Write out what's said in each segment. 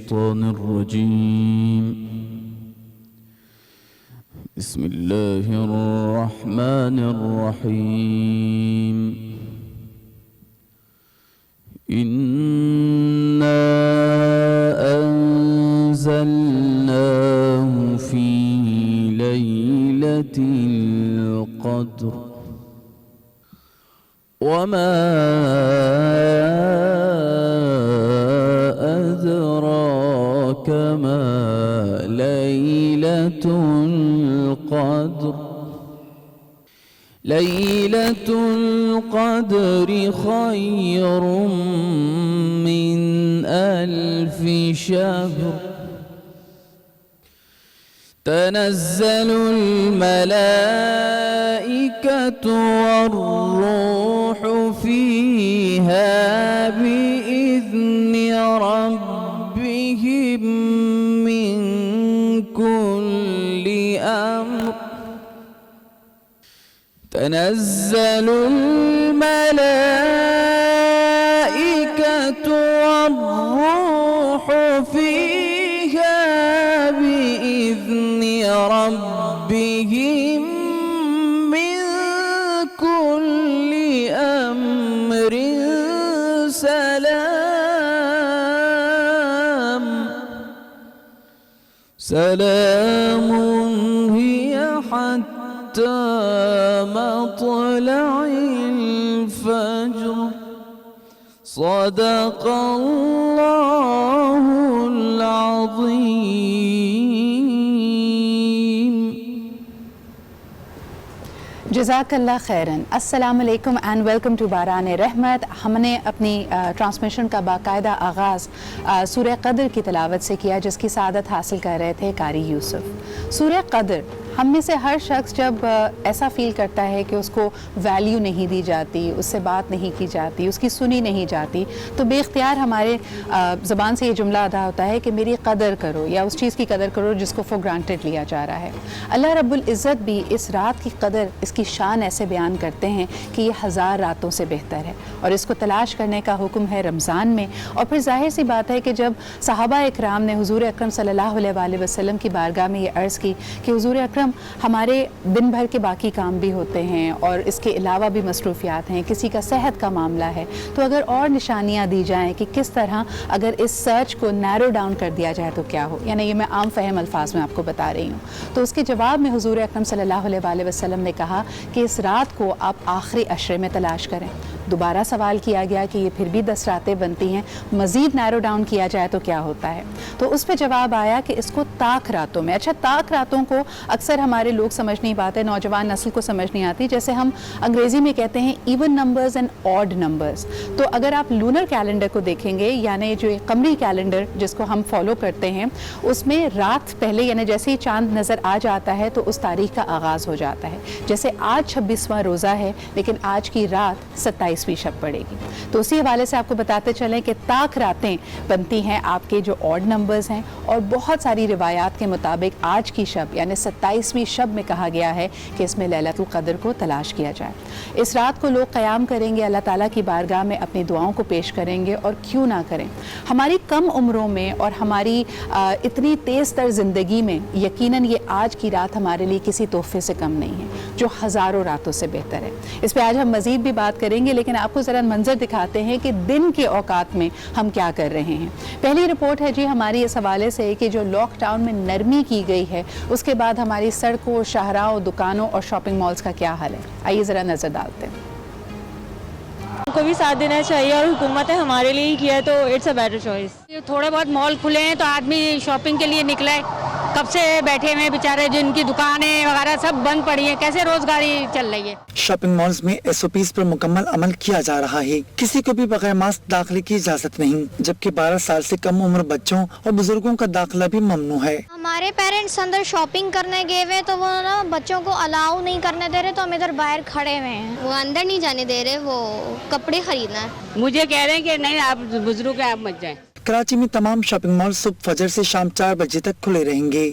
الشيطان الرجيم بسم الله الرحمن الرحيم إنا أنزلناه في ليلة القدر وما أدراك ما ليلة القدر ليلة القدر خير من 1000 شهر تنزل الملائكة والروح فيها بإذن ربهم من كل أمر تنزل الملائكة والروح فيها بإذن ربهم من كل أمر سلام هي حتى مطلع الفجر صدق الله العظيم. جزاک اللہ خیرن. السلام علیکم اینڈ ویلکم ٹو باران رحمت. ہم نے اپنی ٹرانسمیشن کا باقاعدہ آغاز سورہ قدر کی تلاوت سے کیا جس کی سعادت حاصل کر رہے تھے قاری یوسف. سورہ قدر ہم میں سے ہر شخص جب ایسا فیل کرتا ہے کہ اس کو ویلیو نہیں دی جاتی، اس سے بات نہیں کی جاتی، اس کی سنی نہیں جاتی، تو بے اختیار ہمارے زبان سے یہ جملہ ادا ہوتا ہے کہ میری قدر کرو یا اس چیز کی قدر کرو جس کو فور گرانٹیڈ لیا جا رہا ہے. اللہ رب العزت بھی اس رات کی قدر، اس کی شان ایسے بیان کرتے ہیں کہ یہ 1000 راتوں سے بہتر ہے اور اس کو تلاش کرنے کا حکم ہے رمضان میں. اور پھر ظاہر سی بات ہے کہ جب صحابہ اکرام نے حضور اکرم صلی اللہ علیہ وآلہ وسلم کی بارگاہ میں یہ عرض کی کہ حضور اکرم ہمارے دن بھر کے باقی کام بھی ہوتے ہیں اور اس کے علاوہ بھی مصروفیات ہیں، کسی کا صحت کا معاملہ ہے، تو اگر اور نشانیاں دی جائیں کہ کس طرح اگر اس سرچ کو نیرو ڈاؤن کر دیا جائے تو کیا ہو، یعنی یہ میں عام فہم الفاظ میں آپ کو بتا رہی ہوں. تو اس کے جواب میں حضور اکرم صلی اللہ علیہ وآلہ وسلم نے کہا کہ اس رات کو آپ آخری عشرے میں تلاش کریں. دوبارہ سوال کیا گیا کہ یہ پھر بھی 10 راتیں بنتی ہیں، مزید نیرو ڈاؤن کیا جائے تو کیا ہوتا ہے؟ تو اس پہ جواب آیا کہ اس کو طاق راتوں میں. اچھا، طاق راتوں کو اکثر ہمارے لوگ سمجھ نہیں پاتے، نوجوان نسل کو سمجھ نہیں آتی. جیسے ہم انگریزی میں کہتے ہیں even numbers and odd numbers. تو اگر آپ لونر کیلنڈر کو دیکھیں گے، یعنی جو قمری کیلنڈر جس کو ہم فالو کرتے ہیں، اس میں رات پہلے یعنی جیسے ہی چاند نظر آ جاتا ہے تو اس تاریخ کا آغاز ہو جاتا ہے. جیسے آج 26واں روزہ ہے لیکن آج کی رات 27ویں شب پڑے گی. تو اسی حوالے سے آپ کو بتاتے چلیں کہ طاق راتیں بنتی ہیں آپ کے جو آڈ نمبرز ہیں، اور بہت ساری روایات کے مطابق آج کی شب یعنی 27ویں شب میں کہا گیا ہے کہ اس میں لیلۃ القدر کو تلاش کیا جائے. اس رات کو لوگ قیام کریں گے، اللہ تعالیٰ کی بارگاہ میں اپنی دعاؤں کو پیش کریں گے. اور کیوں نہ کریں، ہماری کم عمروں میں اور ہماری اتنی تیز تر زندگی میں یقیناً یہ آج کی رات ہمارے لیے کسی تحفے سے کم نہیں ہے جو ہزاروں راتوں سے بہتر ہے. اس پہ آج ہم مزید بھی بات کریں گے، لیکن آپ کو ذرا منظر دکھاتے ہیں کہ دن کے اوقات میں ہم کیا کر رہے ہیں. پہلی رپورٹ ہے جی ہماری اس حوالے سے کہ جو لاک ڈاؤن میں نرمی کی گئی ہے اس کے بعد ہماری سڑکوں، شاہراہوں، دکانوں اور شاپنگ مالز کا کیا حال ہے. آئیے ذرا نظر ڈالتے ہیں. کو بھی ساتھ دینا چاہیے اور حکومت نے ہمارے لیے ہی کیا ہے تو اٹس اے بیٹر چوائس. تھوڑے بہت مال کھلے ہیں تو آدمی شاپنگ کے لیے نکلا ہے. کب سے بیٹھے ہوئے بیچارے جن کی دکانیں وغیرہ سب بند پڑی ہیں، کیسے روزگاری چل رہی ہے. شاپنگ مالز میں SOPs پر مکمل عمل کیا جا رہا ہے. کسی کو بھی بغیر ماسک داخلے کی اجازت نہیں، جبکہ 12 سال سے کم عمر بچوں اور بزرگوں کا داخلہ بھی ممنوع ہے. ہمارے پیرنٹس اندر شاپنگ کرنے گئے ہوئے تو وہ نا بچوں کو الاؤ نہیں کرنے دے رہے، تو ہم ادھر باہر کھڑے ہوئے ہیں. وہ اندر نہیں جانے دے رہے، وہ کپڑے خریدنا ہے. مجھے کہہ رہے ہیں کہ نہیں آپ بزرگ ہیں، آپ مت جائیں. کراچی میں تمام شاپنگ مال صبح فجر سے شام 4 بجے تک کھلے رہیں گے.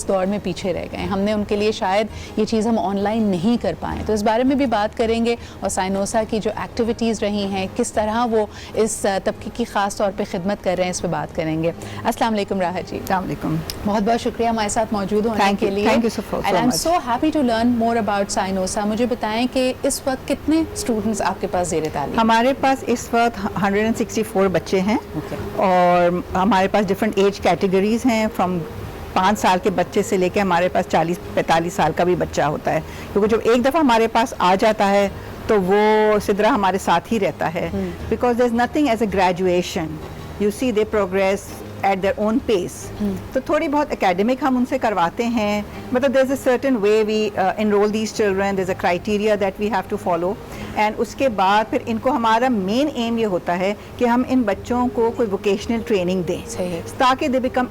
اس دور میں پیچھے رہ گئے. ہم نے ان کے لیے شاید یہ چیز ہم آن لائن نہیں کر پائیں, تو اس بارے میں بھی بات کریں گے, اور سائنوسا کی جو ایکٹیویٹیز رہی ہیں کس طرح وہ اس طبقے کی خاص طور پہ خدمت کر رہے ہیں, اس پہ بات کریں گے. السلام علیکم راحت جی. السلام علیکم. بہت بہت شکریہ ہمارے ساتھ موجود ہونے کے لیے. Thank you so much. And I'm so happy to learn more about سائنوسا. مجھے بتائیں کہ اس وقت کتنے اسٹوڈنٹس آپ کے پاس زیر تعلیم؟ ہمارے پاس اس وقت 164 بچے ہیں, اور ہمارے پاس ڈفرینٹ ایج کیٹیگریز ہیں, فرام 5 سال کے بچے سے لے کے ہمارے پاس 40-45 سال کا بھی بچہ ہوتا ہے, کیونکہ جب ایک دفعہ ہمارے پاس آ جاتا ہے تو وہ سدرا ہمارے ساتھ ہی رہتا ہے, because there is nothing as a graduation, you see they progress at their own pace. تو تھوڑی بہت اکیڈمک ہم ان سے کرواتے ہیں, مطلب there is a certain way we enrol these children, there is a criteria that we have to follow, and اس کے بعد پھر ان کو ہمارا مین ایم یہ ہوتا ہے کہ ہم ان بچوں کو کوئی ووکیشنل ٹریننگ دیں تاکہ they become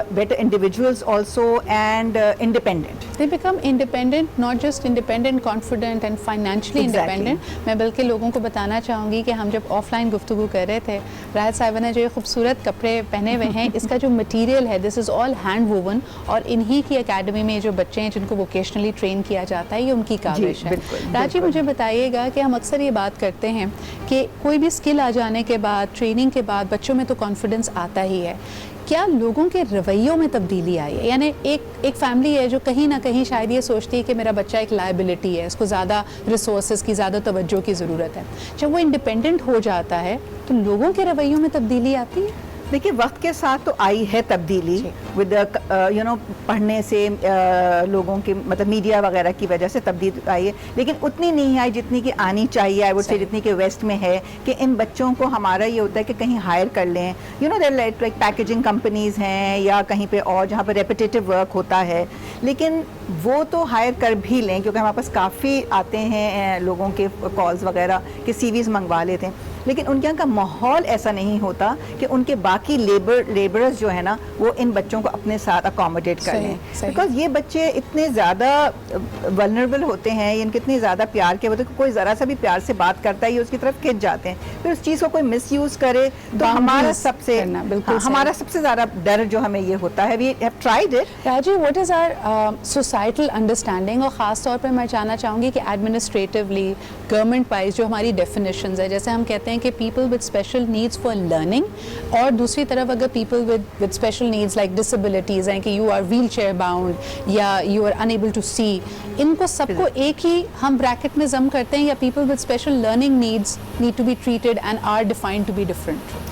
better individuals also and independent. They become independent, not just independent, confident and financially independent. میں بلکہ لوگوں کو بتانا چاہوں گی کہ ہم جب آف لائن گفتگو کر رہے تھے, راحت صاحبہ نے جو یہ خوبصورت کپڑے پہنے ہوئے ہیں, اس کا جو مٹیریل ہے دس از آل ہینڈ ووون, اور انہی کی اکیڈمی میں جو بچے ہیں جن کو ووکیشنلی ٹرین کیا جاتا ہے یہ ان کی کاوش ہے. راجی مجھے بتائیے گا کہ ہم اکثر یہ بات کرتے ہیں کہ کوئی بھی اسکل آ جانے کے بعد, ٹریننگ کے بعد بچوں میں تو کانفیڈنس آتا ہی ہے, کیا لوگوں کے رویوں میں تبدیلی آئی ہے؟ یعنی ایک فیملی ہے جو کہیں نہ کہیں شاید یہ سوچتی ہے کہ میرا بچہ ایک لائبلٹی ہے, اس کو زیادہ ریسورسز کی, زیادہ توجہ کی ضرورت ہے. جب وہ انڈیپینڈنٹ ہو جاتا ہے تو لوگوں کے رویوں میں تبدیلی آتی ہے؟ دیکھیے وقت کے ساتھ تو آئی ہے تبدیلی, ود پڑھنے سے لوگوں کی مطلب میڈیا وغیرہ کی وجہ سے تبدیلی آئی ہے, لیکن اتنی نہیں آئی جتنی کہ آنی چاہیے, آئی وڈ سے جتنی کہ ویسٹ میں ہے, کہ ان بچوں کو ہمارا یہ ہوتا ہے کہ کہیں ہائر کر لیں, دیر لائک پیکیجنگ کمپنیز ہیں یا کہیں پہ اور جہاں پہ ریپیٹیٹیو ورک ہوتا ہے, لیکن وہ تو ہائر کر بھی لیں, کیونکہ ہمارے پاس کافی آتے ہیں لوگوں کے کالز وغیرہ کہ سی ویز منگوا لیتے ہیں, لیکن ان کے یہاں کا ماحول ایسا نہیں ہوتا کہ ان کے باقی لیبرز جو ہے نا وہ ان بچوں کو اپنے ساتھ اکوموڈیٹ کر لیں, بیکاز یہ بچے اتنے زیادہ ولنریبل ہوتے ہیں, ان کے اتنے زیادہ پیار کے ہوتے ہیں کہ کوئی ذرا سا بھی پیار سے بات کرتا ہے یہ اس کی طرف کھنچ جاتے ہیں, پھر اس چیز کو کوئی مس یوز کرے تو ہمارا سب سے زیادہ ڈر جو ہمیں یہ ہوتا ہے. We have tried it. Raji, what is our societal understanding, اور خاص طور پہ میں جاننا چاہوں گی کہ ایڈمنسٹریٹولی گورنمنٹ وائز جو ہماری ڈیفینیشنز ہے, جیسے ہم کہتے ہیں کہ people with special needs for learning, اور دوسری طرف اگر people with special needs like disabilities ہیں کہ you are wheelchair bound یا you are unable to see, ان کو سب کو ایک ہی ہم بریکٹ میں ضم کرتے ہیں, یا people with special learning needs need to be treated and are defined to be different?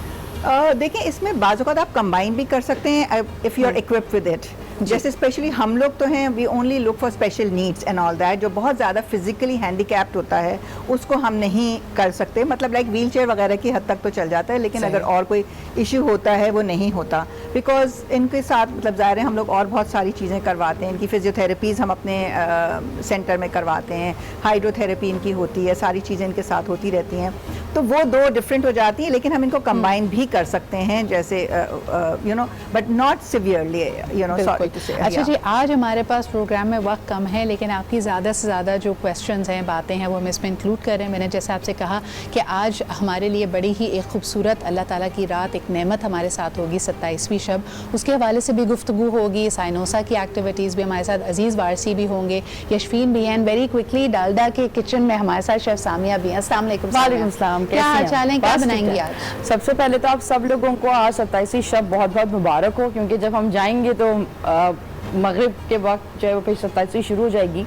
دیکھیں اس میں بعض اوقات آپ کمبائن بھی کر سکتے ہیں if you are occupied with it. جیسے اسپیشلی ہم لوگ تو ہیں we only look for special needs and all that, جو بہت زیادہ فزیکلی ہینڈی کیپڈ ہوتا ہے اس کو ہم نہیں کر سکتے, مطلب لائک ویل چیئر وغیرہ کی حد تک تو چل جاتا ہے, لیکن اگر اور کوئی ایشو ہوتا ہے وہ نہیں ہوتا, بیکاز ان کے ساتھ مطلب ظاہر ہے ہم لوگ اور بہت ساری چیزیں کرواتے ہیں, ان کی فزیو تھراپیز ہم اپنے سینٹر میں کرواتے ہیں, ہائیڈرو تھراپی ان کی ہوتی ہے, ساری چیزیں ان کے ساتھ ہوتی رہتی ہیں, تو وہ دو ڈفرینٹ ہو جاتی ہیں, لیکن ہم ان کو کمبائن بھی کر سکتے ہیں جیسے بٹ ناٹ سیویئرلی اچھا جی, آج ہمارے پاس پروگرام میں وقت کم ہے, لیکن آپ کی زیادہ سے زیادہ جو کویسچنز ہیں, باتیں ہیں, وہ ہم اس میں انکلوڈ کر رہے ہیں. میں نے جیسے آپ سے کہا کہ آج ہمارے لیے بڑی ہی ایک خوبصورت اللہ تعالیٰ کی رات, ایک نعمت ہمارے ساتھ ہوگی 27ویں شب, اس کے حوالے سے بھی گفتگو ہوگی, سائنوسا کی ایکٹیویٹیز بھی ہمارے ساتھ عزیز وارسی بھی ہوں گے, یشفین بھی ہیں, ویری کوئکلی ڈالڈا کے کچن میں ہمارے ساتھ شیف سامیہ بھی ہیں. السلام علیکم. وعلیکم السلام. کیا حال چال ہیں, کیا بنائیں گی آج؟ سب سے پہلے تو آپ سب لوگوں کو آج 27ویں شب بہت بہت مبارک ہو, کیونکہ جب ہم جائیں گے تو مغرب کے وقت جو ہے وہ پھر 27ویں شروع ہو جائے گی,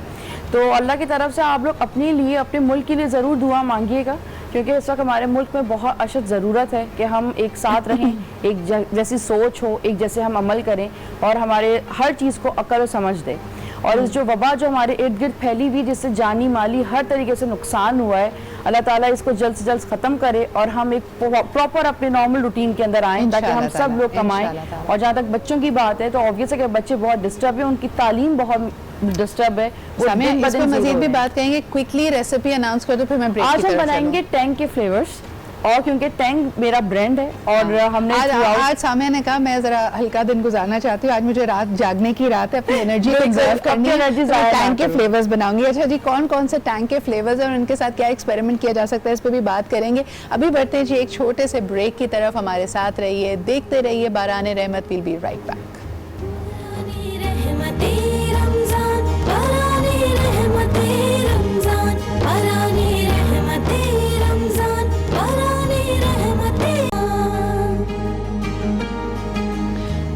تو اللہ کی طرف سے آپ لوگ اپنے لیے, اپنے ملک کے لیے ضرور دعا مانگیے گا, کیونکہ اس وقت ہمارے ملک میں بہت اشد ضرورت ہے کہ ہم ایک ساتھ رہیں, ایک جیسی سوچ ہو, ایک جیسے ہم عمل کریں, اور ہمارے ہر چیز کو عقل و سمجھ دیں. اور اس جو وبا جو ہمارے ارد گرد پھیلی ہوئی, جس سے جانی مالی ہر طریقے سے نقصان ہوا ہے, اللہ تعالیٰ اس کو جلد سے جلد ختم کرے, اور ہم ایک پراپر اپنے نارمل روٹین کے اندر آئیں تاکہ ہم سب لوگ کمائیں. اور جہاں تک بچوں کی بات ہے تو آبویس ہے کہ بچے بہت ڈسٹرب ہیں, ان کی تعلیم بہت ڈسٹرب ہے. اس پہ مزید بھی بات کریں گے, کوئکلی ریسیپی اناؤنس کر دو پھر میں بریک. آج ہم بنائیں گے ٹینگ کے فلیورز, اور کیونکہ ٹینگ میرا برانڈ ہے, اور ہم نے آج سامعہ نے کہا میں ذرا ہلکا دن گزارنا چاہتی ہوں, آج مجھے رات جاگنے کی رات ہے, اپنی انرجی کنزرو کرنی ہے, ٹینگ کے فلیورز بناؤں گی. اچھا جی, کون کون سے ٹینگ کے فلیورز ہیں اور ان کے ساتھ کیا ایکسپیریمنٹ کیا جا سکتا ہے, اس پہ بھی بات کریں گے. ابھی بڑھتے ہیں جی ایک چھوٹے سے بریک کی طرف, ہمارے ساتھ رہیے, دیکھتے رہیے باران رحمت. We'll be right back.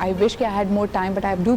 I wish I had more time, but I do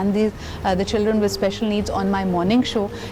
and the children with special needs on my morning show।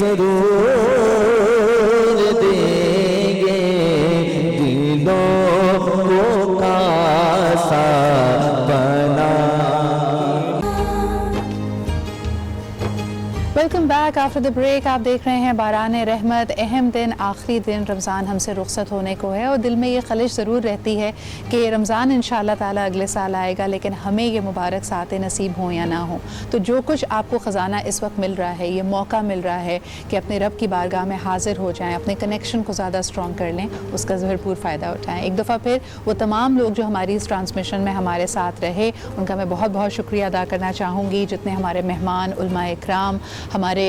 ضرور دیں گے دلوں کو کاسا بنا. Welcome back after the break. آپ دیکھ رہے ہیں باران رحمت. اہم دن، آخری دن رمضان ہم سے رخصت ہونے کو ہے اور دل میں یہ خلش ضرور رہتی ہے کہ رمضان انشاءاللہ تعالیٰ اگلے سال آئے گا، لیکن ہمیں یہ مبارک ساتھ نصیب ہوں یا نہ ہوں. تو جو کچھ آپ کو خزانہ اس وقت مل رہا ہے، یہ موقع مل رہا ہے کہ اپنے رب کی بارگاہ میں حاضر ہو جائیں، اپنے کنیکشن کو زیادہ اسٹرانگ کر لیں، اس کا بھرپور فائدہ اٹھائیں. ایک دفعہ پھر وہ تمام لوگ جو ہماری اس ٹرانسمیشن میں ہمارے ساتھ رہے، ان کا میں بہت بہت شکریہ ادا کرنا چاہوں گی. جتنے ہمارے مہمان، علماء اکرام، ہمارے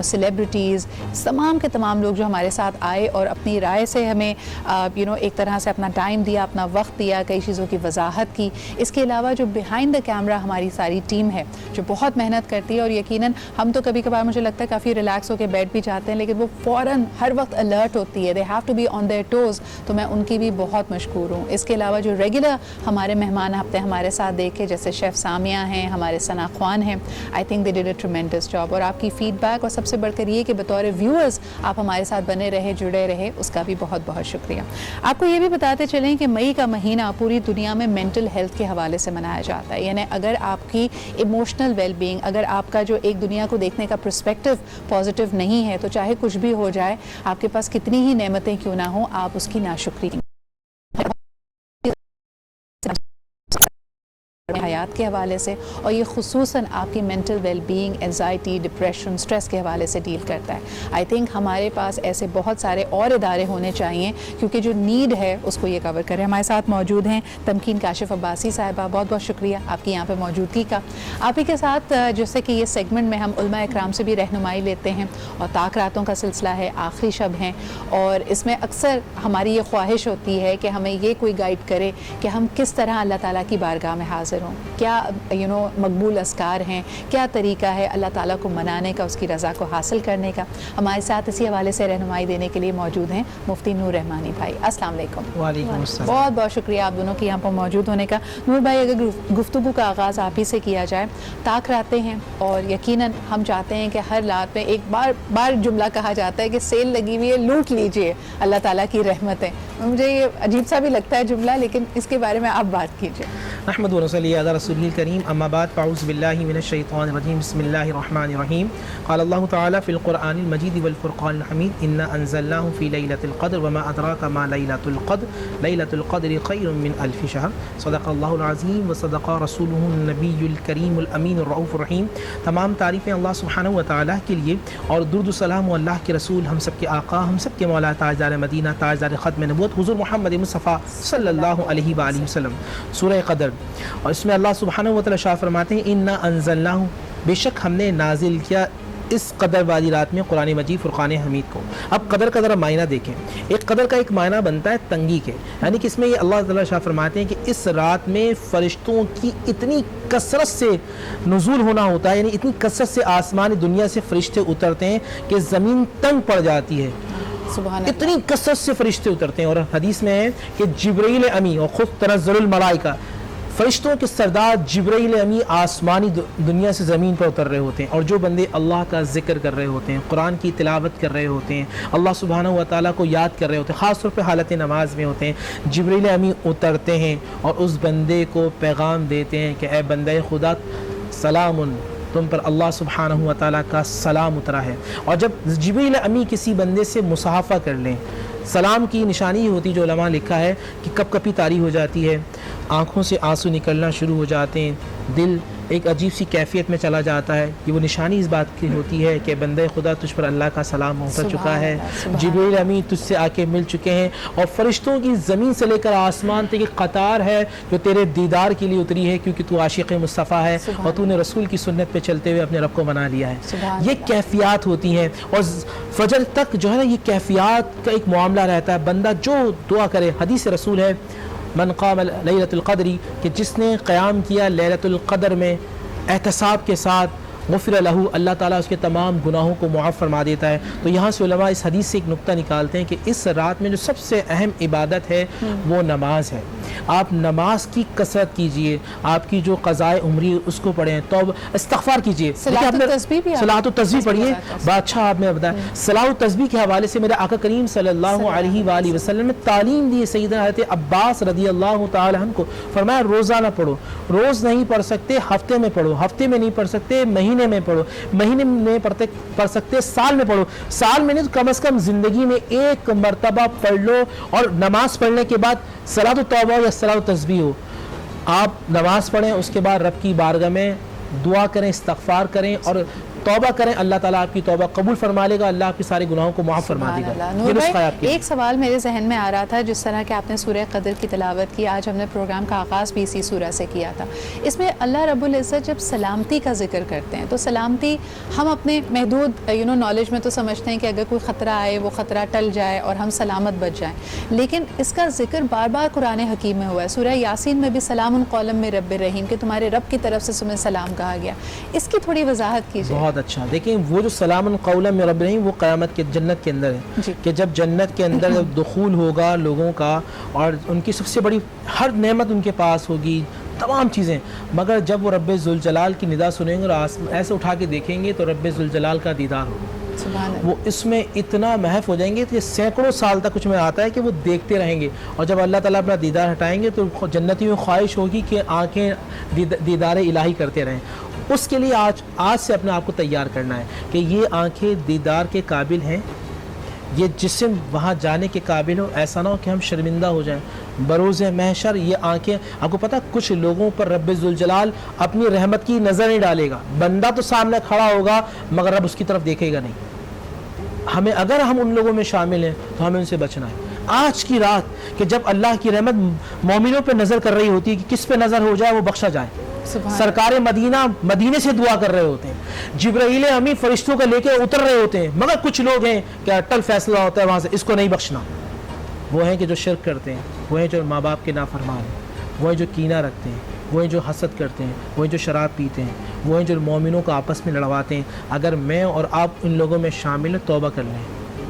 سیلیبریٹیز، تمام کے تمام لوگ جو ہمارے ساتھ آئے اور اپنی رائے سے ہمیں ایک طرح سے اپنا ٹائم دیا، اپنا وقت دیا، کئی چیزوں کی وضاحت کی. اس کے علاوہ جو بیہائنڈ دا کیمرہ ہماری ساری ٹیم ہے جو بہت محنت کرتی ہے، اور یقیناً ہم تو کبھی کبھار مجھے لگتا ہے کافی ریلیکس ہو کے بیٹھ بھی جاتے ہیں، لیکن وہ فوراً ہر وقت الرٹ ہوتی ہے. They have to be on their toes. تو میں ان کی بھی بہت مشکور ہوں. اس کے علاوہ جو ریگولر ہمارے مہمان ہفتے ہمارے ساتھ دیکھے، جیسے شیف سامیہ ہیں، ہمارے ثنا خوان ہیں، I think they did a tremendous job. اور آپ کی فیڈ بیک اور سب سے بڑھ کر یہ کہ بطور ویورز آپ ہمارے ساتھ بنے رہے، جڑے رہے، اس کا بھی بہت بہت شکریہ. آپ کو یہ بھی بتاتے چلیں کہ مئی کا مہینہ پوری دنیا میں مینٹل ہیلتھ کے حوالے سے منایا جاتا ہے. یعنی اگر آپ کی ایموشنل ویل بینگ، اگر آپ کا جو ایک دنیا کو دیکھنے کا پرسپیکٹو پازیٹیو نہیں ہے، تو چاہے کچھ بھی ہو جائے، آپ کے پاس کتنی ہی نعمتیں کیوں نہ ہوں، آپ اس کی ناشکری حیات کے حوالے سے، اور یہ خصوصاً آپ کی mental well being, anxiety, depression, stress کے حوالے سے ڈیل کرتا ہے. آئی تھنک ہمارے پاس ایسے بہت سارے اور ادارے ہونے چاہیے کیونکہ جو نیڈ ہے اس کو یہ کور کرے. ہمارے ساتھ موجود ہیں تمکین کاشف عباسی صاحبہ. بہت بہت شکریہ آپ کی یہاں پہ موجودگی کا. آپ ہی کے ساتھ جیسے کہ یہ سیگمنٹ میں ہم علماء اکرام سے بھی رہنمائی لیتے ہیں، اور طاق راتوں کا سلسلہ ہے، آخری شب ہیں، اور اس میں اکثر ہماری یہ خواہش ہوتی ہے کہ ہمیں یہ کوئی گائیڈ کرے کہ ہم کس طرح اللہ تعالیٰ کی بارگاہ میں حاضر ہوں، کیا مقبول اذکار ہیں، کیا طریقہ ہے اللہ تعالیٰ کو منانے کا، اس کی رضا کو حاصل کرنے کا. ہمارے ساتھ اسی حوالے سے رہنمائی دینے کے لیے موجود ہیں مفتی نور رحمانی بھائی. السلام علیکم. وعلیکم السلام. بہت بہت شکریہ آپ دونوں کی یہاں پر موجود ہونے کا. نور بھائی، اگر گفتگو کا آغاز آپ ہی سے کیا جائے، طاق راتیں ہیں اور یقیناً ہم چاہتے ہیں کہ ہر رات میں ایک بار جملہ کہا جاتا ہے کہ سیل لگی ہوئی ہے، لوٹ لیجئے اللہ تعالیٰ کی رحمتیں. مجھے یہ عجیب سا بھی لگتا ہے جملہ، لیکن اس کے بارے میں آپ بات کیجئے. احمد و صلی علی رسول الکریم. اما بعد، فاعوذ باللہ من الشیطان الرجیم. بسم اللہ الرحمن الرحیم. قال اللہ تعالی فی القرآن المجید والفرقان الحمید. انا انزلناه فی لیلۃ القدر وما ادراک ما لیلۃ القدر. لیلۃ القدر خیر من الف شہر. صدق اللہ العظیم وصدق رسولہ النبی الکریم الامین الرؤوف الرحیم. تمام تعریفیں اللہ سبحانہ و تعالیٰ کے لیے، اور درود و سلام اللہ کے رسول، ہم سب کے آقا، ہم سب کے مولا، تاجدار مدینہ، تاجدار ختم نبوت، حضور محمد مصطفیٰ صلی اللہ علیہ وآلہ وسلم. سورہ قدر، اور اس میں اللہ سبحانہ و تعالیٰ شاہ فرماتے ہیں انا انزلناہ، بے شک ہم نے نازل کیا اس قدر والی رات میں قرآن مجید فرقان حمید کو. اب قدر کا ذرا معنی دیکھیں. ایک قدر کا ایک معنی بنتا ہے تنگی کے، یعنی کہ اس میں یہ اللہ تعالیٰ شاہ فرماتے ہیں کہ اس رات میں فرشتوں کی اتنی کثرت سے نزول ہونا ہوتا ہے، یعنی اتنی کثرت سے آسمان دنیا سے فرشتے اترتے ہیں کہ زمین تنگ پڑ جاتی ہے. اتنی کثرت سے فرشتے اترتے ہیں. اور حدیث میں ہے کہ جبرائیل امی اور خود تنزل الملائکہ، فرشتوں کے سردار جبرائیل امی آسمانی دنیا سے زمین پر اتر رہے ہوتے ہیں، اور جو بندے اللہ کا ذکر کر رہے ہوتے ہیں، قرآن کی تلاوت کر رہے ہوتے ہیں، اللہ سبحانہ و تعالیٰ کو یاد کر رہے ہوتے ہیں، خاص طور پہ حالت نماز میں ہوتے ہیں، جبرائیل امی اترتے ہیں اور اس بندے کو پیغام دیتے ہیں کہ اے بندے خدا، سلام، تم پر اللہ سبحانہ و تعالیٰ کا سلام اترا ہے. اور جب جبرائیل امی کسی بندے سے مصافحہ کر لیں، سلام کی نشانی یہ ہوتی، جو علماء لکھا ہے کہ کپ کپی طاری ہو جاتی ہے، آنکھوں سے آنسو نکلنا شروع ہو جاتے ہیں، دل ایک عجیب سی کیفیت میں چلا جاتا ہے. یہ وہ نشانی اس بات کی ہوتی ہے کہ بندے خدا تجھ پر اللہ کا سلام اتر چکا ہے، جبرائیل امی تجھ سے آ کے مل چکے ہیں، اور فرشتوں کی زمین سے لے کر آسمان تک ایک قطار ہے جو تیرے دیدار کے لیے اتری ہے، کیونکہ تو عاشق مصطفیٰ ہے اور تو نے رسول کی سنت پہ چلتے ہوئے اپنے رب کو بنا لیا ہے. یہ کیفیات ہوتی ہیں، اور فجر تک جو ہے نا یہ کیفیات کا ایک معاملہ رہتا ہے. بندہ جو دعا کرے، حدیث رسول ہے من قام لیلۃ القدر، کہ جس نے قیام کیا لیلۃ القدر میں احتساب کے ساتھ غفر لہو، اللہ تعالیٰ اس کے تمام گناہوں کو معاف فرما دیتا ہے. تو یہاں سے علماء اس حدیث سے ایک نقطہ نکالتے ہیں کہ اس رات میں جو سب سے اہم عبادت ہے وہ نماز ہے. آپ نماز کی کثرت کیجئے، آپ کی جو قضائے عمری اس کو پڑھیں، توبہ استغفار کیجئے. صلاۃ التسبیح پڑھیے. بادشاہ آپ نے بتایا صلاۃ التسبیح کے حوالے سے میرے آقا کریم صلی اللہ علیہ وآلہ وسلم نے تعلیم دی. سیدنا حضرت عباس رضی اللہ تعالی عنہ کو فرمایا روزانہ پڑھو. روز نہیں پڑھ سکتے ہفتے میں پڑھو، ہفتے میں نہیں پڑھ سکتے مہینے میں پڑھو، مہینے میں پڑھ سکتے سال میں پڑھو، سال میں نہیں تو کم از کم زندگی میں ایک مرتبہ پڑھ لو. اور نماز پڑھنے کے بعد صلاۃ التوبہ یا صلاۃ التسبیح ہو، آپ نماز پڑھیں، اس کے بعد رب کی بارگاہ میں دعا کریں، استغفار کریں اور توبہ کریں. اللہ تعالیٰ آپ کی توبہ قبول فرما لے گا، اللہ آپ کے سارے گناہوں کو معاف فرما دے گا. نور بھائی، ایک سوال میرے ذہن میں آ رہا تھا، جس طرح کہ آپ نے سورہ قدر کی تلاوت کی، آج ہم نے پروگرام کا آغاز بھی اسی سورہ سے کیا تھا. اس میں اللہ رب العزت جب سلامتی کا ذکر کرتے ہیں تو سلامتی ہم اپنے محدود نالج میں تو سمجھتے ہیں کہ اگر کوئی خطرہ آئے وہ خطرہ ٹل جائے اور ہم سلامت بچ جائیں، لیکن اس کا ذکر بار بار قرآن حکیم میں ہوا ہے. سورہ یاسین میں بھی سلام قولا من رب الرحیم کہ تمہارے رب کی طرف سے تمہیں سلام کہا گیا. اس کی تھوڑی وضاحت کیجیے. بہت اچھا. دیکھیں وہ جو سلام قولا من رب الرحیم وہ قیامت کے جنت کے اندر ہے کہ جب جنت کے اندر دخول ہوگا لوگوں کا اور ان کی سب سے بڑی ہر نعمت ان کے پاس ہوگی، تمام چیزیں، مگر جب وہ رب ذوالجلال کی ندا سنیں گے اور ایسے اٹھا کے دیکھیں گے تو رب ذوالجلال کا دیدار ہوگا. وہ اس میں اتنا محف ہو جائیں گے کہ سینکڑوں سال تک کچھ میں آتا ہے کہ وہ دیکھتے رہیں گے. اور جب اللہ تعالیٰ اپنا دیدار ہٹائیں گے تو جنتی میں خواہش ہوگی کہ آنکھیں دیدار الہی کرتے رہیں. اس کے لیے آج سے اپنے آپ کو تیار کرنا ہے کہ یہ آنکھیں دیدار کے قابل ہیں، یہ جسم وہاں جانے کے قابل ہو. ایسا نہ ہو کہ ہم شرمندہ ہو جائیں بروز محشر. یہ آنکھیں آپ کو پتہ کچھ لوگوں پر رب ذوالجلال اپنی رحمت کی نظر نہیں ڈالے گا. بندہ تو سامنے کھڑا ہوگا مگر رب اس کی طرف دیکھے گا نہیں. اگر ہم ان لوگوں میں شامل ہیں تو ہمیں ان سے بچنا ہے. آج کی رات کہ جب اللہ کی رحمت مومنوں پہ نظر کر رہی ہوتی ہے کہ کس پہ نظر ہو جائے وہ بخشا جائے. سرکار مدینے سے دعا کر رہے ہوتے ہیں، جبرائیل امی فرشتوں کو لے کے اتر رہے ہوتے ہیں، مگر کچھ لوگ ہیں کہ اٹل فیصلہ ہوتا ہے وہاں سے اس کو نہیں بخشنا. وہ ہیں کہ جو شرک کرتے ہیں، وہ ہیں جو ماں باپ کے نافرمان ہیں، وہ ہیں جو کینہ رکھتے ہیں، وہ ہیں جو حسد کرتے ہیں، وہ ہیں جو شراب پیتے ہیں، وہ ہیں جو مومنوں کو آپس میں لڑواتے ہیں. اگر میں اور آپ ان لوگوں میں شامل ہیں توبہ کر لیں،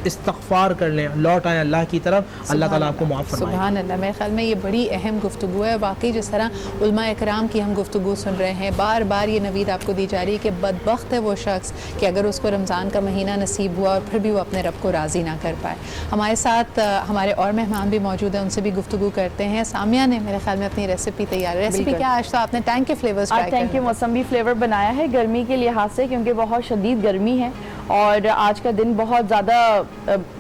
استغفار کر لیں، لوٹ آئیں اللہ کی طرف، اللہ تعالیٰ آپ کو معاف فرمائے. سبحان اللہ. میرے خیال میں یہ بڑی اہم گفتگو ہے. واقعی جس طرح علماء اکرام کی ہم گفتگو سن رہے ہیں، بار بار یہ نوید آپ کو دی جا رہی ہے کہ بدبخت ہے وہ شخص کہ اگر اس کو رمضان کا مہینہ نصیب ہوا اور پھر بھی وہ اپنے رب کو راضی نہ کر پائے. ہمارے ساتھ ہمارے اور مہمان بھی موجود ہیں، ان سے بھی گفتگو کرتے ہیں. سامیہ نے میرے خیال میں اپنی ریسیپی تیار ہے. ریسیپی کیا آج تو آپ نے ٹینک کے فلیورز ٹرائی کیے؟ ٹینک کے موسمی فلیور بنایا ہے گرمی کے لحاظ سے، کیونکہ بہت شدید گرمی ہے اور آج کا دن بہت زیادہ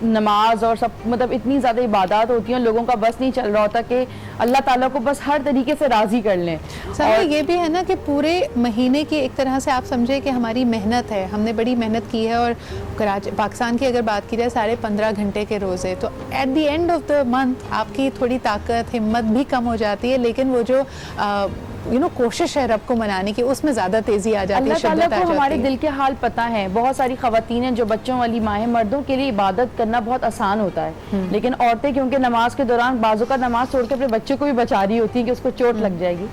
نماز اور سب مطلب اتنی زیادہ عبادات ہوتی ہیں، لوگوں کا بس نہیں چل رہا ہوتا کہ اللہ تعالیٰ کو بس ہر طریقے سے راضی کر لیں. اور یہ بھی ہے نا کہ پورے مہینے کی ایک طرح سے آپ سمجھے کہ ہماری محنت ہے، ہم نے بڑی محنت کی ہے. اور پاکستان کی اگر بات کی جائے 15.5 گھنٹے کے روزے، تو at the end of the month آپ کی تھوڑی طاقت ہمت بھی کم ہو جاتی ہے، لیکن وہ جو کوشش ہے رب کو منانے کی اس میں زیادہ تیزی آ جاتی ہے. اللہ تعالیٰ کو ہمارے دل کے حال پتہ ہے. بہت ساری خواتین ہیں جو بچوں والی ماں ہیں، مردوں کے لیے عبادت کرنا بہت آسان ہوتا ہے، لیکن عورتیں کیونکہ نماز کے دوران بعضوں کا نماز چھوڑ کے اپنے بچے کو بھی بچا رہی ہوتی ہیں کہ اس کو چوٹ لگ جائے گی.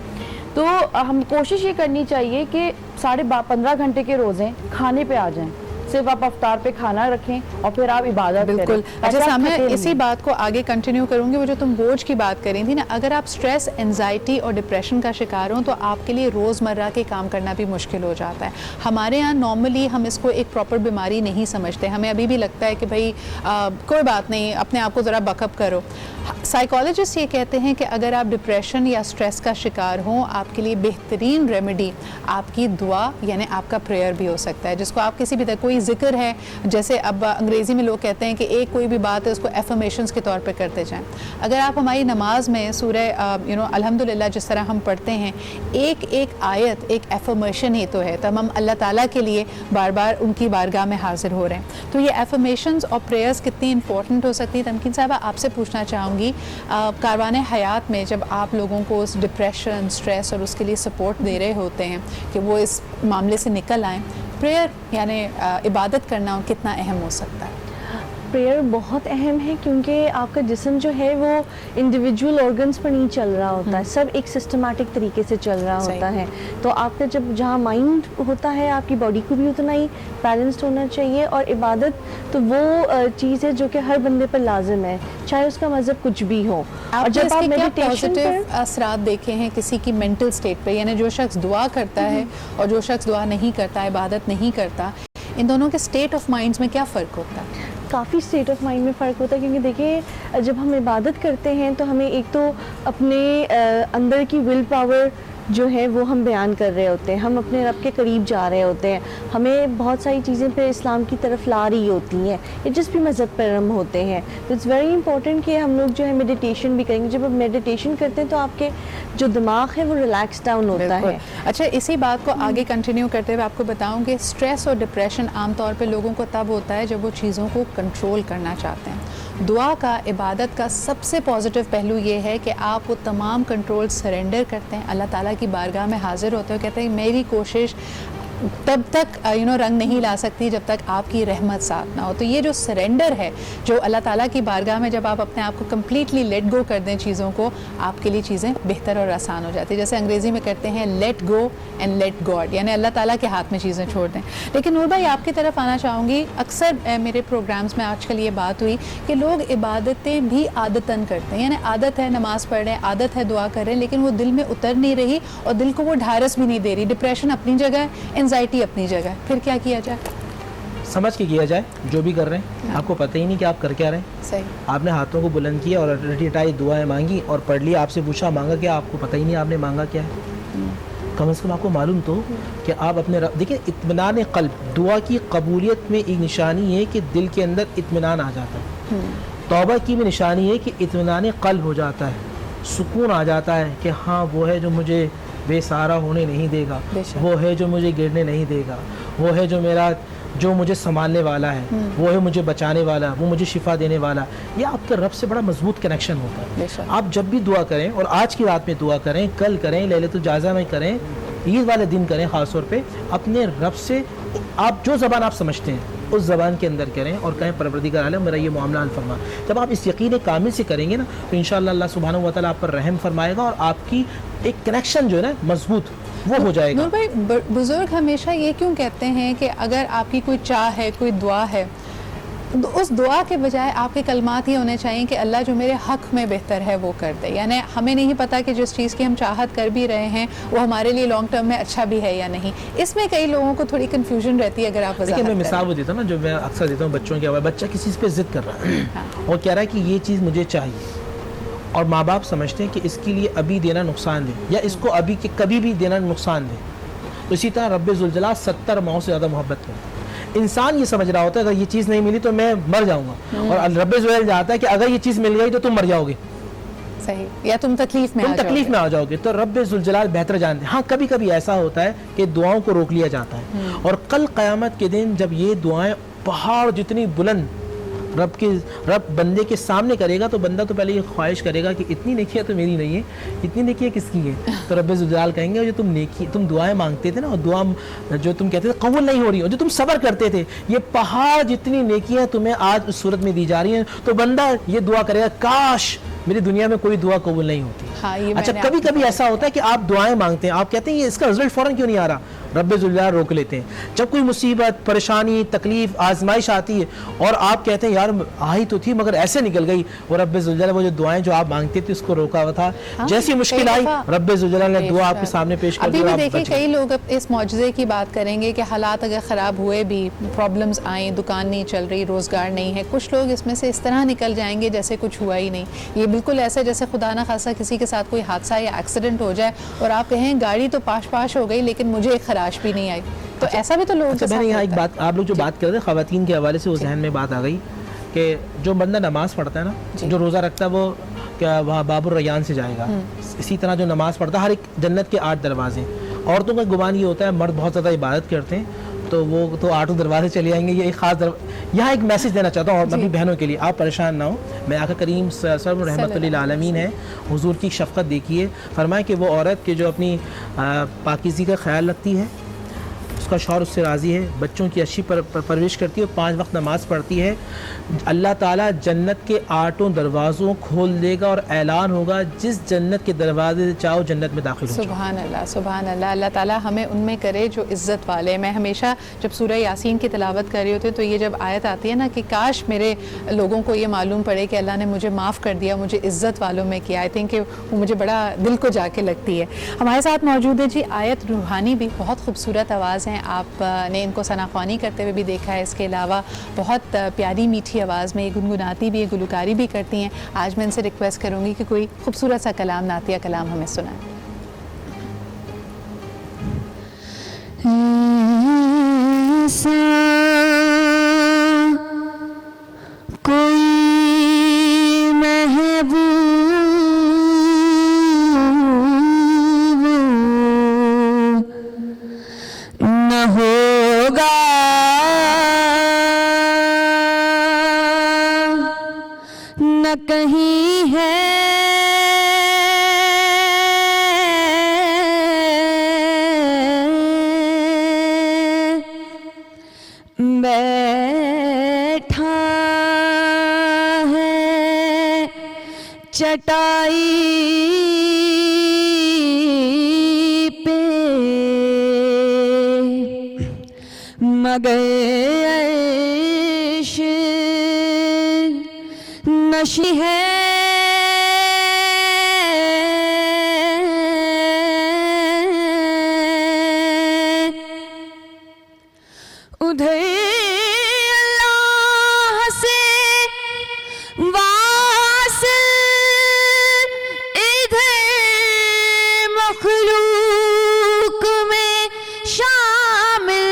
تو ہم کوشش یہ کرنی چاہیے کہ 15.5 گھنٹے کے روزے کھانے پہ آ جائیں، صرف آپ افطار پہ کھانا رکھیں اور پھر آپ عبادت کریں. بالکل. اچھا سامنے اسی بات کو آگے کنٹینیو کروں گی. وہ جو تم بوجھ کی بات کر رہی تھی نا، اگر آپ سٹریس، انزائٹی اور ڈپریشن کا شکار ہوں تو آپ کے لیے روزمرہ کے کام کرنا بھی مشکل ہو جاتا ہے. ہمارے ہاں نارملی ہم اس کو ایک پراپر بیماری نہیں سمجھتے، ہمیں ابھی بھی لگتا ہے کہ بھائی کوئی بات نہیں، اپنے آپ کو ذرا بیک اپ کرو. سائیکالوجسٹ یہ کہتے ہیں کہ اگر آپ ڈپریشن یا سٹریس کا شکار ہوں، آپ کے لیے بہترین ریمیڈی آپ کی دعا یعنی آپ کا پریئر بھی ہو سکتا ہے، جس کو آپ کسی بھی طرح کوئی ذکر ہے، جیسے اب انگریزی میں لوگ کہتے ہیں کہ ایک کوئی بھی بات ہے اس کو ایفرمیشنز کے طور پہ کرتے جائیں. اگر آپ ہماری نماز میں سورہ الحمدللہ جس طرح ہم پڑھتے ہیں، ایک ایک آیت ایک ایفرمیشن ہی تو ہے، تب ہم اللہ تعالیٰ کے لیے بار بار ان کی بارگاہ میں حاضر ہو رہے ہیں. تو یہ ایفرمیشنز اور پریئرز کتنی امپورٹنٹ ہو سکتی ہیں. تمکین صاحبہ آپ سے پوچھنا چاہوں گی، کاروان حیات میں جب آپ لوگوں کو اس ڈپریشن، سٹریس اور اس کے لیے سپورٹ دے رہے ہوتے ہیں کہ وہ اس معاملے سے نکل آئیں، پریئر یعنی عبادت کرنا کتنا اہم ہو سکتا ہے؟ پریئر بہت اہم ہے کیونکہ آپ کا جسم جو ہے وہ انڈیویجول آرگنس پر نہیں چل رہا ہوتا ہے, سب ایک سسٹمیٹک طریقے سے چل رہا ہوتا ہے. تو آپ کا جب جہاں مائنڈ ہوتا ہے آپ کی باڈی کو بھی اتنا ہی بیلنسڈ ہونا چاہیے. اور عبادت تو وہ چیز ہے جو کہ ہر بندے پر لازم ہے, چاہے اس کا مذہب کچھ بھی ہو. اور جب آپ میڈیٹیشن پر اثرات دیکھے ہیں کسی کی مینٹل اسٹیٹ پہ, یعنی جو شخص دعا کرتا ہے اور جو شخص دعا نہیں کرتا, عبادت نہیں کرتا, ان دونوں کے اسٹیٹ آف مائنڈس میں کیا فرق ہوتا ہے؟ کافی اسٹیٹ آف مائنڈ میں فرق ہوتا ہے, کیونکہ دیکھیں جب ہم عبادت کرتے ہیں تو ہمیں ایک تو اپنے اندر کی ول پاور جو ہے وہ ہم بیان کر رہے ہوتے ہیں, ہم اپنے رب کے قریب جا رہے ہوتے ہیں, ہمیں بہت ساری چیزیں پھر اسلام کی طرف لا رہی ہوتی ہیں, یہ جس بھی مذہب پر ہم ہوتے ہیں. تو اٹس ویری امپورٹنٹ کہ ہم لوگ جو ہے میڈیٹیشن بھی کریں گے. جب آپ میڈیٹیشن کرتے ہیں تو آپ کے جو دماغ ہے وہ ریلیکس ڈاؤن ہوتا ہے. اچھا, اسی بات کو آگے کنٹینیو کرتے ہوئے آپ کو بتاؤں کہ اسٹریس اور ڈپریشن عام طور پہ لوگوں کو تب ہوتا ہے جب وہ چیزوں کو کنٹرول کرنا چاہتے ہیں. دعا کا, عبادت کا سب سے پازیٹیو پہلو یہ ہے کہ آپ وہ تمام کنٹرول سرنڈر کرتے ہیں, اللہ تعالیٰ کی بارگاہ میں حاضر ہوتے ہیں, کہتے ہیں میری کوشش تب تک رنگ نہیں لا سکتی جب تک آپ کی رحمت ساتھ نہ ہو. تو یہ جو سرنڈر ہے, جو اللہ تعالیٰ کی بارگاہ میں جب آپ اپنے آپ کو کمپلیٹلی لیٹ گو کر دیں چیزوں کو, آپ کے لیے چیزیں بہتر اور آسان ہو جاتی ہیں. جیسے انگریزی میں کہتے ہیں let go and let God, یعنی اللہ تعالیٰ کے ہاتھ میں چیزیں چھوڑ دیں. لیکن نور بھائی آپ کی طرف آنا چاہوں گی. اکثر میرے پروگرامز میں آج کل یہ بات ہوئی کہ لوگ عبادتیں بھی عادتاً کرتے ہیں, یعنی عادت ہے نماز پڑھ رہے ہیں, عادت ہے دعا کر رہے ہیں, لیکن وہ دل میں اتر نہیں رہی اور دل کو وہ ڈھارس بھی نہیں دے رہی. ڈپریشن اپنی جگہ ہے, انزائٹی اپنی جگہ ہے, پھر کیا کیا جائے؟ سمجھ کے کیا جائے جو بھی کر رہے ہیں. آپ کو پتہ ہی نہیں کہ آپ کر کیا رہے ہیں. صحیح. آپ نے ہاتھوں کو بلند کیا اور رٹی دعائیں مانگی اور پڑھ لی, آپ سے پوچھا مانگا کیا, آپ کو پتہ ہی نہیں آپ نے مانگا کیا ہے. کم از کم آپ کو معلوم تو کہ آپ اپنے دیکھیں اطمینان قلب, دعا کی قبولیت میں ایک نشانی ہے کہ دل کے اندر اطمینان آ جاتا ہے. توبہ کی بھی نشانی ہے کہ اطمینان قلب ہو جاتا ہے, سکون آ جاتا ہے کہ ہاں وہ ہے جو مجھے بے سہارا ہونے نہیں دے گا, وہ ہے جو مجھے گرنے نہیں دے گا, وہ ہے جو مجھے سنبھالنے والا ہے, وہ ہے مجھے بچانے والا, وہ مجھے شفا دینے والا. یہ آپ کا رب سے بڑا مضبوط کنیکشن ہوتا ہے. آپ جب بھی دعا کریں, اور آج کی رات میں دعا کریں, کل کریں, لیلۃ الجائزہ میں کریں, عید والے دن کریں, خاص طور پہ اپنے رب سے آپ جو زبان آپ سمجھتے ہیں اس زبان کے اندر کریں اور کہیں پروردگار عالم میرا یہ معاملہ حل فرما. جب آپ اس یقین کامل سے کریں گے نا تو انشاءاللہ اللہ سبحانہ و تعالیٰ آپ پر رحم فرمائے گا اور آپ کی ایک کنیکشن جو ہے نا مضبوط وہ ہو جائے گا. نور بھائی, بزرگ ہمیشہ یہ کیوں کہتے ہیں کہ اگر آپ کی کوئی چاہ ہے, کوئی دعا ہے, اس دعا کے بجائے آپ کے کلمات یہ ہونے چاہیے کہ اللہ جو میرے حق میں بہتر ہے وہ کر دے. یعنی ہمیں نہیں پتہ کہ جس چیز کی ہم چاہت کر بھی رہے ہیں وہ ہمارے لیے لانگ ٹرم میں اچھا بھی ہے یا نہیں. اس میں کئی لوگوں کو تھوڑی کنفیوژن رہتی ہے. اگر آپ دیکھیں, میں مثال وہ دیتا ہوں نا, جو میں اکثر دیتا ہوں بچوں کے حوالے. بچہ کسی چیز پہ ضد کر رہا ہے اور کہہ رہا ہے کہ یہ چیز مجھے چاہیے, اور ماں باپ سمجھتے ہیں کہ اس کے لیے ابھی دینا نقصان دے, یا اس کو ابھی کبھی بھی دینا نقصان دے. تو اسی طرح رب ذوالجلال 70 ماؤں سے زیادہ محبت کرتا ہے. انسان یہ سمجھ رہا ہوتا ہے اگر یہ چیز نہیں ملی تو میں مر جاؤں گا, اور رب ذوالجلال جاتا ہے کہ اگر یہ چیز مل گئی تو تم مر جاؤ گے. صحیح, یا تم تکلیف میں آ جاؤ گے. تو رب ذوالجلال بہتر جانتے ہیں. ہاں کبھی کبھی ایسا ہوتا ہے کہ دعاؤں کو روک لیا جاتا ہے, اور کل قیامت کے دن جب یہ دعائیں پہاڑ جتنی بلند رب بندے کے سامنے کرے گا تو بندہ تو پہلے یہ خواہش کرے گا کہ اتنی نیکیاں تو میری نہیں ہے, اتنی نیکیاں کس کی ہے. تو رب ذوالجلال کہیں گے جو تم دعائیں مانگتے تھے نا, اور دعا جو تم کہتے تھے قبول نہیں ہو رہی, اور جو تم صبر کرتے تھے, یہ پہاڑ جتنی نیکیاں تمہیں آج اس صورت میں دی جا رہی ہیں. تو بندہ یہ دعا کرے گا کاش میری دنیا میں کوئی دعا قبول نہیں ہوتی. اچھا, کبھی کبھی ایسا ہوتا ہے کہ آپ دعائیں مانگتے ہیں, آپ کہتے ہیں یہ اس کا رزلٹ فوراً کیوں نہیں آ رہا, رب ذوالجلال روک لیتے ہیں. جب کوئی مصیبت, پریشانی, تکلیف, آزمائش آتی ہے اور آپ کہتے ہیں یار آئی تو تھی مگر ایسے نکل گئی, وہ رب ذوالجلال وہ جو دعائیں جو آپ مانگتے تھے اس کو روکا ہوا تھا. جیسی مشکل آئی رب ذوالجلال نے دعا آپ کے سامنے پیش کر دی. ابھی بھی دیکھیں کئی لوگ اس معجزے کی بات کریں گے کہ حالات اگر خراب ہوئے بھی, پرابلمز آئیں, دکان نہیں چل رہی, روزگار نہیں ہے, کچھ لوگ اس میں سے اس طرح نکل جائیں گے جیسے کچھ ہوا ہی نہیں. یہ بالکل ایسا جیسے خدا نہ خاصہ کسی کے ساتھ کوئی حادثہ یا ایکسیڈنٹ ہو جائے اور آپ کہیں گاڑی تو پاش ہو گئی لیکن مجھے ایک خراش بھی نہیں آئی. تو ایسا بھی تو لوگوں کے ساتھ ہوتا ہے. ایک بات آپ لوگ جو بات کر رہے ہیں خواتین کے حوالے سے, وہ ذہن میں بات آ گئی کہ جو بندہ نماز پڑھتا ہے نا, جو روزہ رکھتا ہے وہ کیا وہاں باب الریان سے جائے گا. اسی طرح جو نماز پڑھتا ہے, ہر ایک جنت کے 8 دروازے. عورتوں کا گمان یہ ہوتا ہے مرد بہت زیادہ عبادت کرتے ہیں تو وہ تو 8 دروازے چلے جائیں گے. یہ ایک خاص یہاں ایک میسج دینا چاہتا ہوں اور اپنی بہنوں کے لیے, آپ پریشان نہ ہوں. میں آقا کریم صلی اللہ علیہ وسلم رحمت للعالمین ہے, حضور کی شفقت دیکھیے. فرمائے کہ وہ عورت کہ جو اپنی پاکیزگی کا خیال رکھتی ہے, اس کا شوہر اس سے راضی ہے, بچوں کی اچھی پرورش کرتی ہے, 5 وقت نماز پڑھتی ہے, اللہ تعالیٰ جنت کے 8 دروازوں کھول دے گا اور اعلان ہوگا جس جنت کے دروازے سے چاہو جنت میں داخل ہو جاؤ. سبحان اللہ, سبحان اللہ. اللہ تعالیٰ ہمیں ان میں کرے جو عزت والے. میں ہمیشہ جب سورہ یاسین کی تلاوت کر رہی ہوتی ہوں تو یہ جب آیت آتی ہے نا کہ کاش میرے لوگوں کو یہ معلوم پڑے کہ اللہ نے مجھے معاف کر دیا, مجھے عزت والوں میں کیا, آئی تھنک کہ وہ مجھے بڑا دل کو جا کے لگتی ہے. ہمارے ساتھ موجود ہے جی آیت روحانی بھی, بہت خوبصورت آواز ہیں, آپ نے ان کو ثناخوانی کرتے ہوئے بھی دیکھا ہے, اس کے علاوہ بہت پیاری میٹھی آواز میں یہ گنگناتی بھی ہے, گلوکاری بھی کرتی ہیں. آج میں ان سے ریکویسٹ کروں گی کہ کوئی خوبصورت سا کلام, نعتیہ کلام ہمیں سنائیں. کوئی محبوب نہ ہوگا, نہ کہیں ہے بیٹھا ہے چٹائی پہ مگر عیش نشی ہے, ادھر اللہ سے واصل, ادھر مخلوق میں شامل,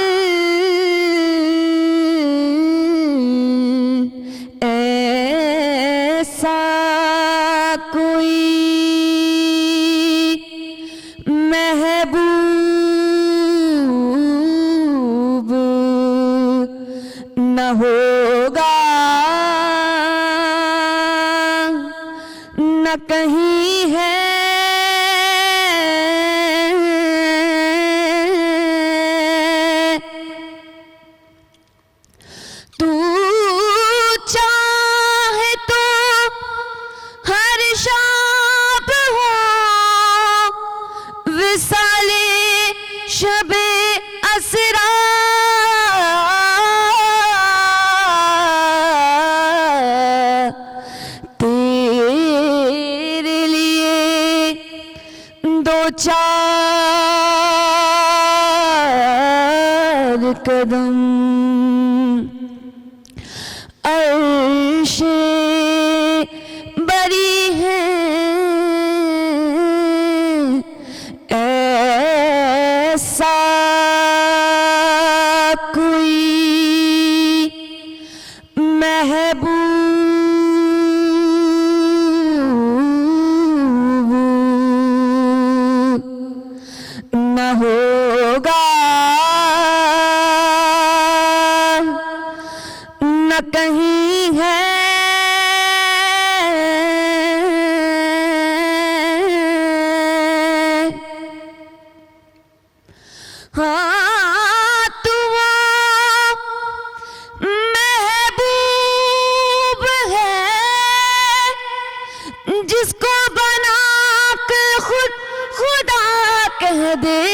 ایسا کوئی محبوب نہ ہوگا, نہ کہیں ہے. تو چاہے تو ہر شب ہو وصال شب اسرا, تیرے لیے 2-4 قدم عرش بری ہے, ایسا کوئی محبوب نہ ہوگا, نہ کہیں ہے. ہاں تو محبوب ہے جس کو بنا کے خود خدا کہہ دے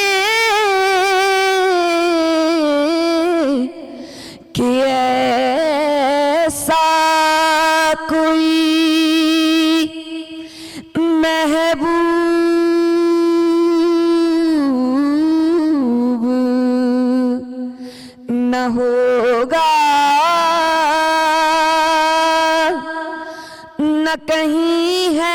کہ ایسا کوئی محبوب نہ ہوگا, نہ کہیں ہے.